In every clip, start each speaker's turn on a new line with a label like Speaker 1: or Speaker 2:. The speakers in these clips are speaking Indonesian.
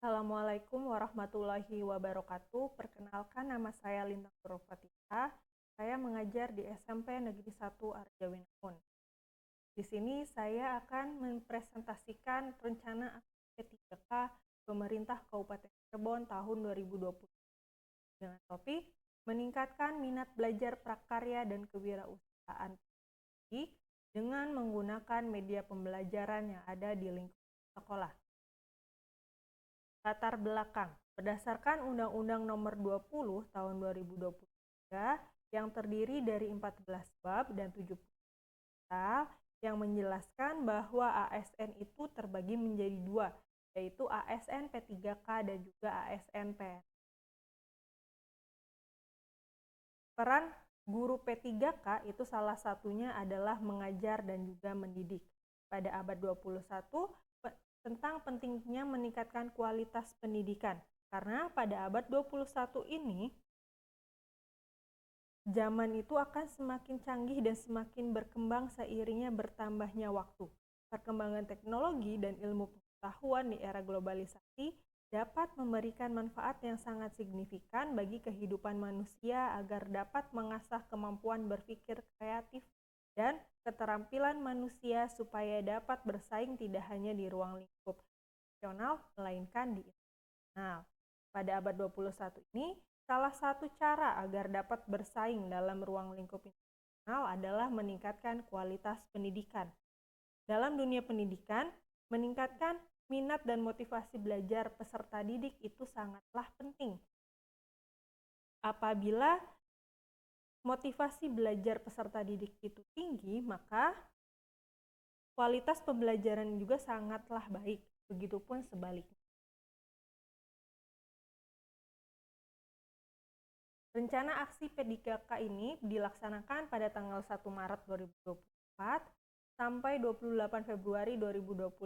Speaker 1: Assalamualaikum warahmatullahi wabarakatuh. Perkenalkan, nama saya Lintang Nurfatika. Saya mengajar di SMP Negeri 1 Arjawinangun. Di sini saya akan mempresentasikan rencana aksi P3K Pemerintah Kabupaten Cirebon tahun 2020 dengan topik meningkatkan minat belajar prakarya dan kewirausahaan dengan menggunakan media pembelajaran yang ada di lingkungan sekolah. Latar belakang, berdasarkan Undang-Undang Nomor 20 Tahun 2023 yang terdiri dari 14 bab dan 70 pasal yang menjelaskan bahwa ASN itu terbagi menjadi dua, yaitu ASN P3K dan juga ASN PN. Peran guru P3K itu salah satunya adalah mengajar dan juga mendidik. Pada abad 21, tentang pentingnya meningkatkan kualitas pendidikan. Karena pada abad 21 ini, zaman itu akan semakin canggih dan semakin berkembang seiringnya bertambahnya waktu. Perkembangan teknologi dan ilmu pengetahuan di era globalisasi dapat memberikan manfaat yang sangat signifikan bagi kehidupan manusia agar dapat mengasah kemampuan berpikir kreatif dan keterampilan manusia supaya dapat bersaing tidak hanya di ruang lingkup nasional, melainkan di internasional. Pada abad 21 ini, salah satu cara agar dapat bersaing dalam ruang lingkup internasional adalah meningkatkan kualitas pendidikan. Dalam dunia pendidikan, meningkatkan minat dan motivasi belajar peserta didik itu sangatlah penting. Apabila motivasi belajar peserta didik itu tinggi, maka kualitas pembelajaran juga sangatlah baik. Begitupun sebaliknya. Rencana aksi P3K ini dilaksanakan pada tanggal 1 Maret 2024 sampai 28 Februari 2029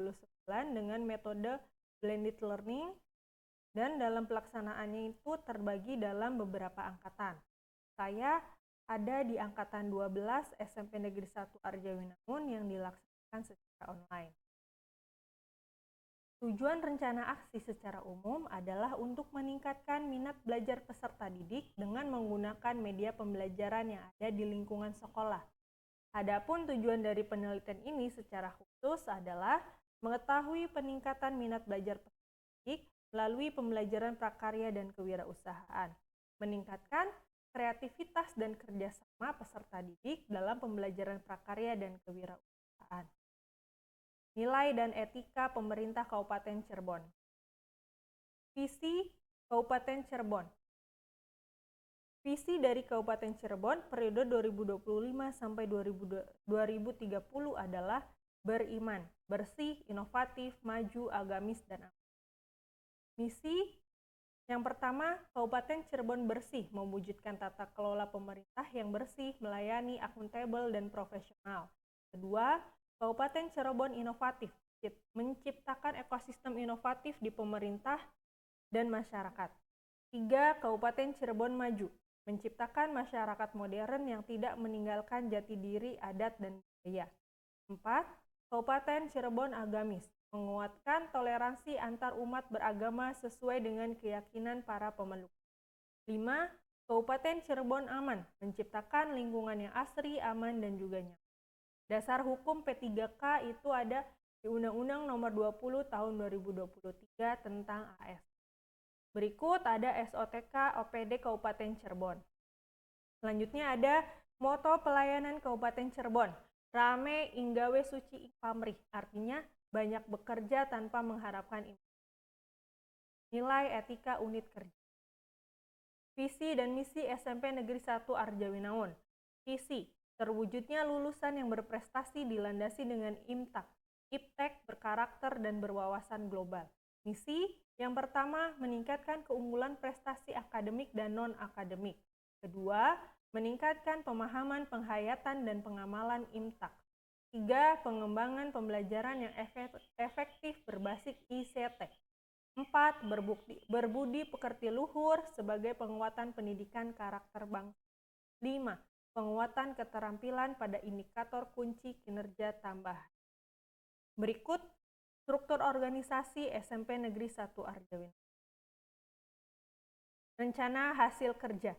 Speaker 1: dengan metode blended learning, dan dalam pelaksanaannya itu terbagi dalam beberapa angkatan. Saya ada di angkatan 12 SMP Negeri 1 Arjawinangun yang dilaksanakan secara online. Tujuan rencana aksi secara umum adalah untuk meningkatkan minat belajar peserta didik dengan menggunakan media pembelajaran yang ada di lingkungan sekolah. Adapun tujuan dari penelitian ini secara khusus adalah mengetahui peningkatan minat belajar peserta didik melalui pembelajaran prakarya dan kewirausahaan, meningkatkan kreativitas dan kerjasama peserta didik dalam pembelajaran prakarya dan kewirausahaan. Nilai dan etika pemerintah Kabupaten Cirebon. Visi Kabupaten Cirebon. Visi dari Kabupaten Cirebon periode 2025 sampai 2030 adalah beriman, bersih, inovatif, maju, agamis, dan aman. Misi yang pertama, Kabupaten Cirebon bersih, mewujudkan tata kelola pemerintah yang bersih, melayani, akuntabel, dan profesional. Kedua, Kabupaten Cirebon inovatif, menciptakan ekosistem inovatif di pemerintah dan masyarakat. 3. Kabupaten Cirebon maju, menciptakan masyarakat modern yang tidak meninggalkan jati diri, adat, dan budaya. 4. Kabupaten Cirebon agamis, menguatkan toleransi antar umat beragama sesuai dengan keyakinan para pemeluk. 5. Kabupaten Cirebon aman, menciptakan lingkungan yang asri, aman, dan juga nyaman. Dasar hukum P3K itu ada di Undang-Undang Nomor 20 Tahun 2023 tentang AS. Berikut ada SOTK OPD Kabupaten Cirebon. Selanjutnya ada moto pelayanan Kabupaten Cirebon, rame inggawe suci pamrih, artinya banyak bekerja tanpa mengharapkan imbalan. Nilai etika unit kerja. Visi dan misi SMP Negeri 1 Arjawinangun. Visi, terwujudnya lulusan yang berprestasi dilandasi dengan IMTAK, iptek, berkarakter, dan berwawasan global. Misi yang pertama, meningkatkan keunggulan prestasi akademik dan non-akademik. Kedua, meningkatkan pemahaman, penghayatan, dan pengamalan IMTAK. 3. Pengembangan pembelajaran yang efektif berbasis ICT. 4. Berbudi pekerti luhur sebagai penguatan pendidikan karakter bangsa. 5. Penguatan keterampilan pada indikator kunci kinerja tambahan. Berikut Struktur organisasi SMP Negeri 1 Arjawinangun. Rencana hasil kerja.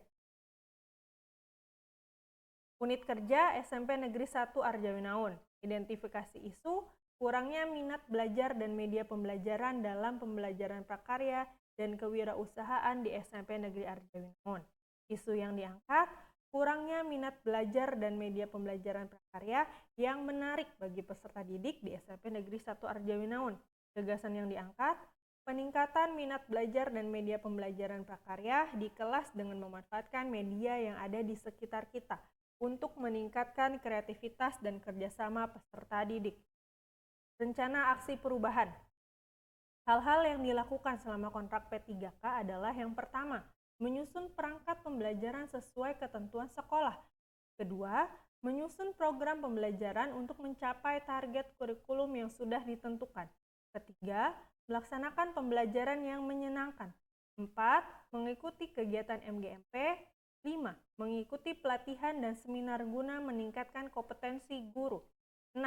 Speaker 1: Unit kerja SMP Negeri 1 Arjawinangun. Identifikasi isu, kurangnya minat belajar dan media pembelajaran dalam pembelajaran prakarya dan kewirausahaan di SMP Negeri Arjawinangun. Isu yang diangkat, kurangnya minat belajar dan media pembelajaran prakarya yang menarik bagi peserta didik di SMP Negeri 1 Arjawinangun. Gagasan yang diangkat, peningkatan minat belajar dan media pembelajaran prakarya di kelas dengan memanfaatkan media yang ada di sekitar kita untuk meningkatkan kreativitas dan kerjasama peserta didik. Rencana aksi perubahan. Hal-hal yang dilakukan selama kontrak P3K adalah yang pertama, menyusun perangkat pembelajaran sesuai ketentuan sekolah. Kedua, menyusun program pembelajaran untuk mencapai target kurikulum yang sudah ditentukan. Ketiga, melaksanakan pembelajaran yang menyenangkan. 4. Mengikuti kegiatan MGMP. 5. Mengikuti pelatihan dan seminar guna meningkatkan kompetensi guru. 6.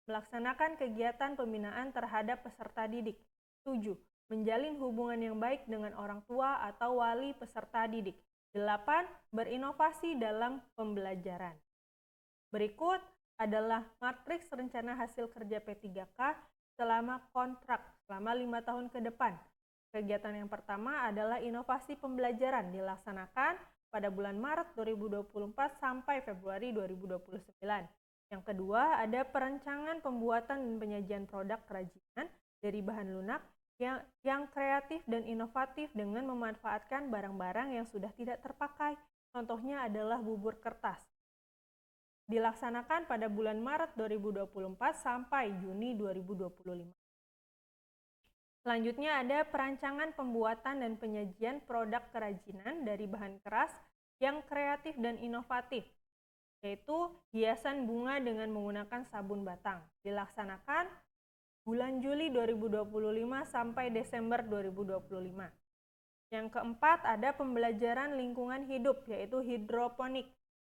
Speaker 1: Melaksanakan kegiatan pembinaan terhadap peserta didik. 7. Menjalin hubungan yang baik dengan orang tua atau wali peserta didik. 8. Berinovasi dalam pembelajaran. Berikut adalah matriks rencana hasil kerja P3K selama kontrak selama 5 tahun ke depan. Kegiatan yang pertama adalah inovasi pembelajaran dilaksanakan pada bulan Maret 2024 sampai Februari 2029. Yang kedua, ada perencanaan pembuatan dan penyajian produk kerajinan dari bahan lunak yang kreatif dan inovatif dengan memanfaatkan barang-barang yang sudah tidak terpakai. Contohnya adalah bubur kertas. Dilaksanakan pada bulan Maret 2024 sampai Juni 2025. Selanjutnya ada perancangan pembuatan dan penyajian produk kerajinan dari bahan keras yang kreatif dan inovatif, yaitu hiasan bunga dengan menggunakan sabun batang. Dilaksanakan bulan Juli 2025 sampai Desember 2025. Yang keempat ada pembelajaran lingkungan hidup, yaitu hidroponik.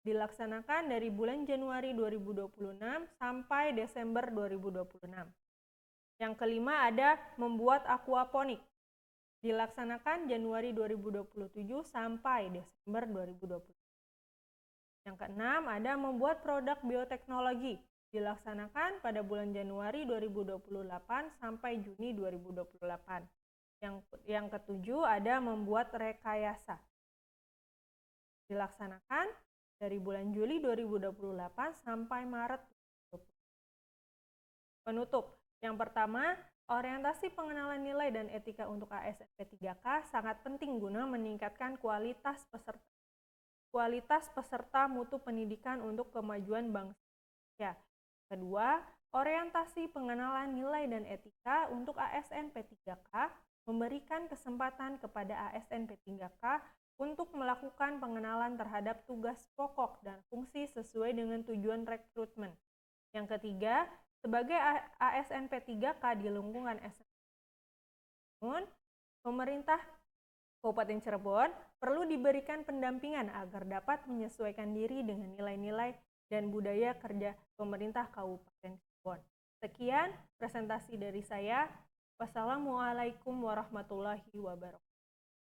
Speaker 1: Dilaksanakan dari bulan Januari 2026 sampai Desember 2026. Yang kelima ada membuat aquaponik. Dilaksanakan Januari 2027 sampai Desember 2020. Yang keenam ada membuat produk bioteknologi. Dilaksanakan pada bulan Januari 2028 sampai Juni 2028. Yang ketujuh ada membuat rekayasa. Dilaksanakan dari bulan Juli 2028 sampai Maret 2020. Penutup. Yang pertama, orientasi pengenalan nilai dan etika untuk ASN P3K sangat penting guna meningkatkan kualitas peserta mutu pendidikan untuk kemajuan bangsa. Kedua, orientasi pengenalan nilai dan etika untuk ASN P3K memberikan kesempatan kepada ASN P3K untuk melakukan pengenalan terhadap tugas pokok dan fungsi sesuai dengan tujuan rekrutmen. Yang ketiga, sebagai ASN P3K di lingkungan SMK, pemerintah Kabupaten Cirebon perlu diberikan pendampingan agar dapat menyesuaikan diri dengan nilai-nilai dan budaya kerja pemerintah Kabupaten Cirebon. Sekian presentasi dari saya. Wassalamualaikum warahmatullahi wabarakatuh.